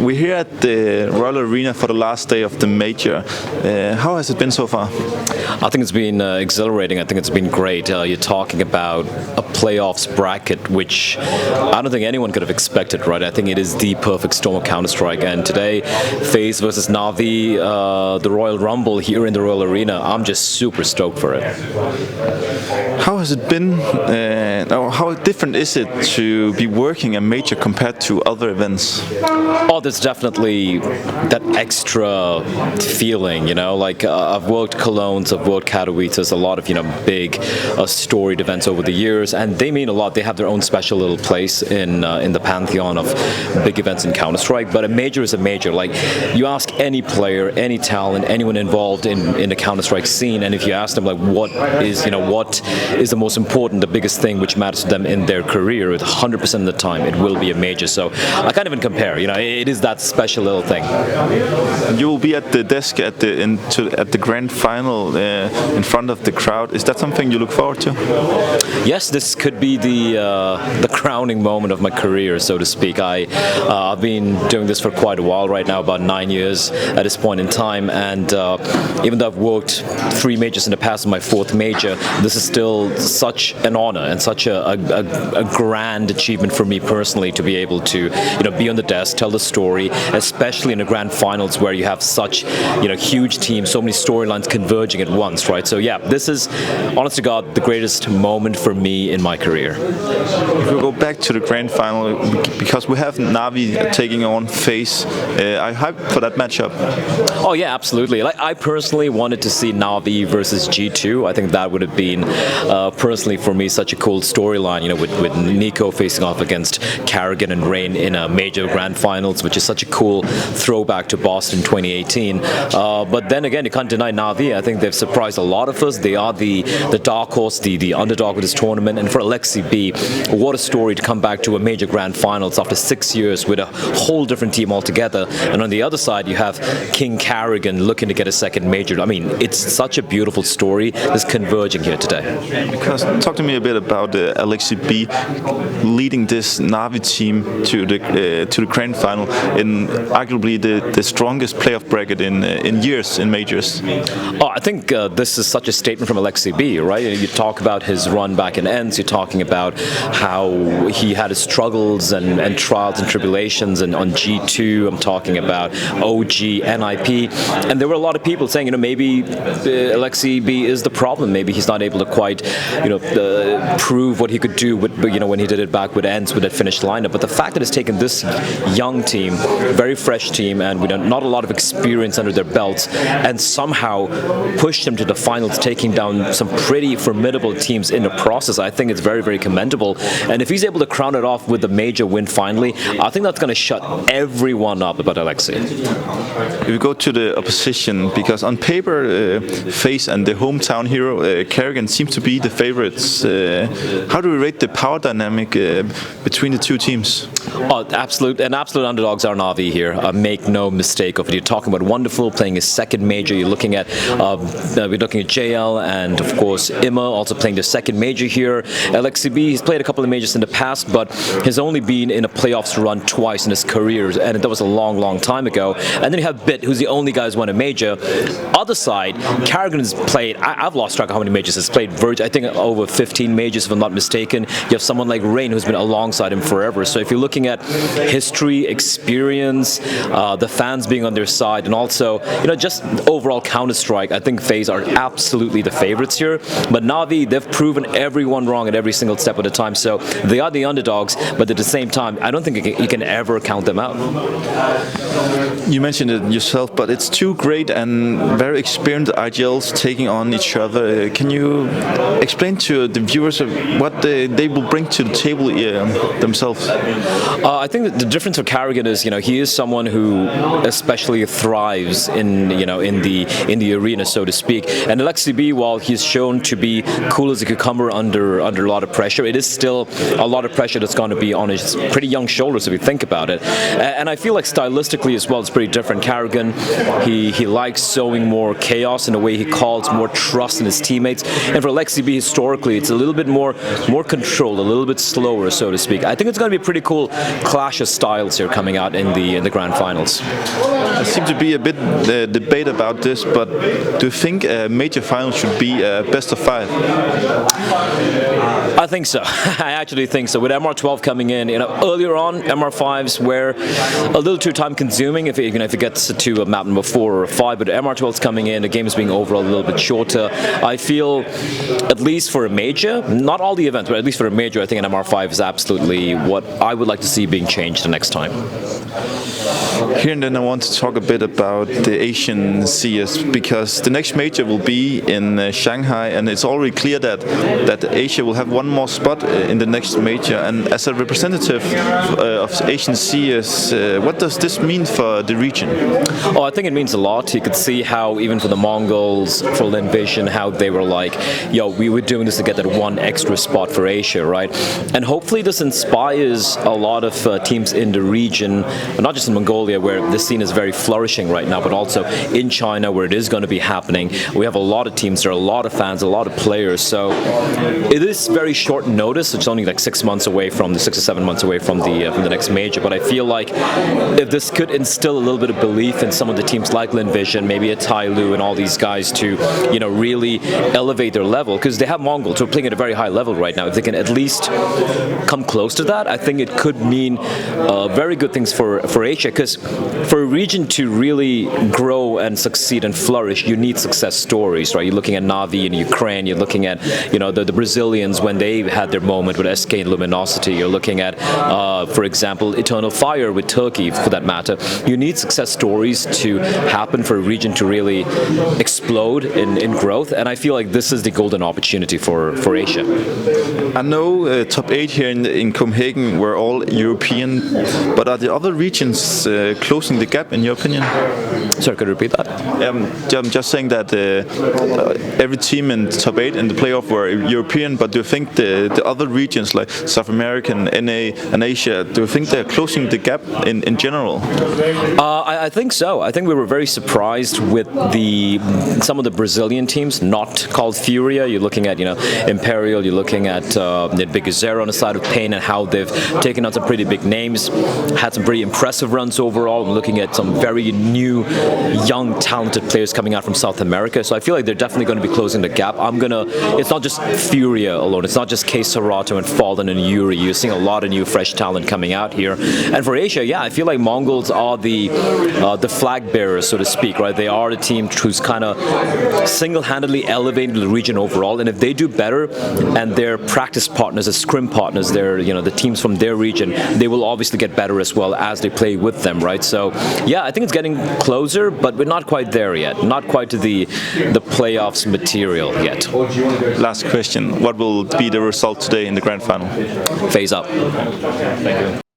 We're here at the Royal Arena for the last day of the major. How has it been so far? I think it's been exhilarating. I think it's been great. You're talking about a playoffs bracket, which I don't think anyone could have expected, right? I think it is the perfect storm of Counter-Strike. And today, FaZe versus NAVI, the Royal Rumble here in the Royal Arena, I'm just super stoked for it. How has it been? How different is it to be working a major compared to other events? Oh, there's definitely that extra feeling, you know, like I've worked Colognes, I've worked Katowice, a lot of, you know, big storied events over the years, and they mean a lot. They have their own special little place in the pantheon of big events in Counter-Strike, but a major is a major. Like, you ask any player, any talent, anyone involved in the Counter-Strike scene, and if you ask them, like, what is the most important, the biggest thing which matters to them in their career, 100% of the time it will be a major. So I can't even compare, you know, it is that special little thing. You will be at the desk at the grand final in front of the crowd. Is that something you look forward to? Yes, this could be the crowning moment of my career, so to speak. I've been doing this for quite a while right now, about 9 years at this point in time, and even though I've worked 3 majors in the past, my 4th major, this is still such an honor and such a grand achievement for me personally to be able to, you know, be on the desk, tell the story, especially in the grand finals where you have such, you know, huge teams, so many storylines converging at once, right? So yeah, this is, honest to God, the greatest moment for me in my career. If we go back to the grand final, because we have NAVI taking on FaZe, I hyped for that matchup. Oh yeah, absolutely. Like, I personally wanted to see NAVI versus G2. I think that would have been personally for me such a cool storyline, you know, with Nico facing off against karrigan and Rain in a major grand finals, which is such a cool throwback to Boston 2018. But then again, you can't deny NAVI. I think they've surprised a lot of us. They are the dark horse, the underdog of this tournament. And for Aleksib, what a story to come back to a major grand finals after 6 years with a whole different team altogether. And on the other side, you have King karrigan looking to get a 2nd major. I mean, it's such a beautiful story that's converging here today. Because talk to me a bit about Aleksib leading this NAVI team to the grand final in arguably the strongest playoff bracket in years in majors. Oh, I think this is such a statement from Aleksib, right? You talk about his run back in ENCE, you're talking about how he had his struggles and trials and tribulations, and on G2, I'm talking about OG, NIP, and there were a lot of people saying, you know, maybe Aleksib is the problem, maybe he's not able to quite, you know, prove what he could do with, you know, when he did it back with ENCE with that finished lineup. But the fact that it's taken this young team, very fresh team, and with not a lot of experience under their belts, and somehow pushed them to the finals, taking down some pretty formidable teams in the process, I think it's very, very commendable. And if he's able to crown it off with the major win finally, I think that's going to shut everyone up about Aleksib. If we go to the opposition, because on paper, FaZe and the hometown hero karrigan seem to be the favorites. How do we rate the power dynamic between the two teams? Oh, absolute underdogs are NAVI here. Make no mistake of it. You're talking about Wonderful playing his 2nd major. You're looking at JL and of course Imma also playing the 2nd major here. Aleksib, he's played a couple of majors in the past, but has only been in a playoffs run twice in his career, and that was a long, long time ago. And then you have Bit, who's the only guy who's won a major. Other side, karrigan has played, I've lost track of how many majors he's played. I think over 15 majors, if I'm not mistaken. You have someone like Rain who's been alongside him forever. So if you're looking at history, experience, the fans being on their side, and also, you know, just overall Counter-Strike, I think FaZe are absolutely the favorites here. But NAVI, they've proven everyone wrong at every single step of the time. So they are the underdogs, but at the same time, I don't think you can ever count them out. You mentioned it yourself, but it's 2 great and very experienced IGLs taking on each other. Can you explain to the viewers what they will bring to the table themselves? I think that the difference for karrigan is, you know, he is someone who especially thrives in, you know, in the arena, so to speak. And Aleksib, while he's shown to be cool as a cucumber under a lot of pressure, it is still a lot of pressure that's going to be on his pretty young shoulders if you think about it. And I feel like stylistically as well, it's pretty different. karrigan, he likes sowing more chaos in a way he calls more trust in his teammates. And for Aleksib, historically, it's a little bit more more controlled, a little bit slower, so to speak. I think it's going to be a pretty cool clash of styles here coming out in the grand finals. There seems to be a bit debate about this, but do you think a major final should be a best of 5? I think so. I actually think so. With MR12 coming in, earlier on, MR5s were a little too time-consuming if it gets to a map number 4 or 5. But MR12's coming in, the game's being overall a little bit shorter. I feel, at least for a major, not all the events, but at least for a major, I think an MR5 is absolutely what I would like to see being changed the next time. Here and then I want to talk a bit about the Asian CS, because the next major will be in Shanghai, and it's already clear that Asia will have one more spot in the next major. And as a representative of Asian CS, what does this mean for the region? Oh, I think it means a lot. You could see how even for the Mongols, for Envision, how they were like, yo, we were doing this to get that one extra spot for Asia, right? And hopefully this inspires a lot of teams in the region, not just in Mongolia, where the scene is very flourishing right now, but also in China, where it is going to be happening. We have a lot of teams, there are a lot of fans, a lot of players, so it is very short notice. It's only like 6 months away from the 6 or 7 months away from the next major, but I feel like if this could instill a little bit of belief in some of the teams like Envision, maybe a Tyloo and all these guys to, really elevate their level, because they have Mongols who are playing at a very high level right now. If they can at least come close to that, I think it could mean very good things for Asia, because for a region to really grow and succeed and flourish, you need success stories, right? You're looking at NAVI in Ukraine, you're looking at, the Brazilians when they had their moment with SK and Luminosity, you're looking at, for example, Eternal Fire with Turkey, for that matter. You need success stories to happen for a region to really explode in growth, and I feel like this is the golden opportunity for Asia. I know top 8 here in Copenhagen were all European, but are the other regions closing the gap in your opinion? Sorry, could you repeat that? I'm just saying that every team in the top 8 in the playoff were European, but do you think the other regions like South American, NA and Asia, do you think they're closing the gap in general? I think so. I think we were very surprised with some of the Brazilian teams not called Furia. You're looking at Imperial, you're looking at Big Zero on the side of Pain, and how they've taken on some pretty big names, had some pretty impressive runs overall. I'm looking at some very new, young, talented players coming out from South America. So I feel like they're definitely going to be closing the gap. It's not just Furia alone. It's not just K Serato and Fallen and Yuri. You're seeing a lot of new, fresh talent coming out here. And for Asia, yeah, I feel like Mongols are the flag bearers, so to speak, right? They are the team who's kind of single-handedly elevating the region overall. And if they do better, and their practice partners, the scrim partners, the teams from their region, they will obviously get better as well as they play with them, right? So yeah, I think it's getting closer, but we're not quite there yet. Not quite to the playoffs material yet. Last question: what will be the result today in the grand final? FaZe up. Thank you.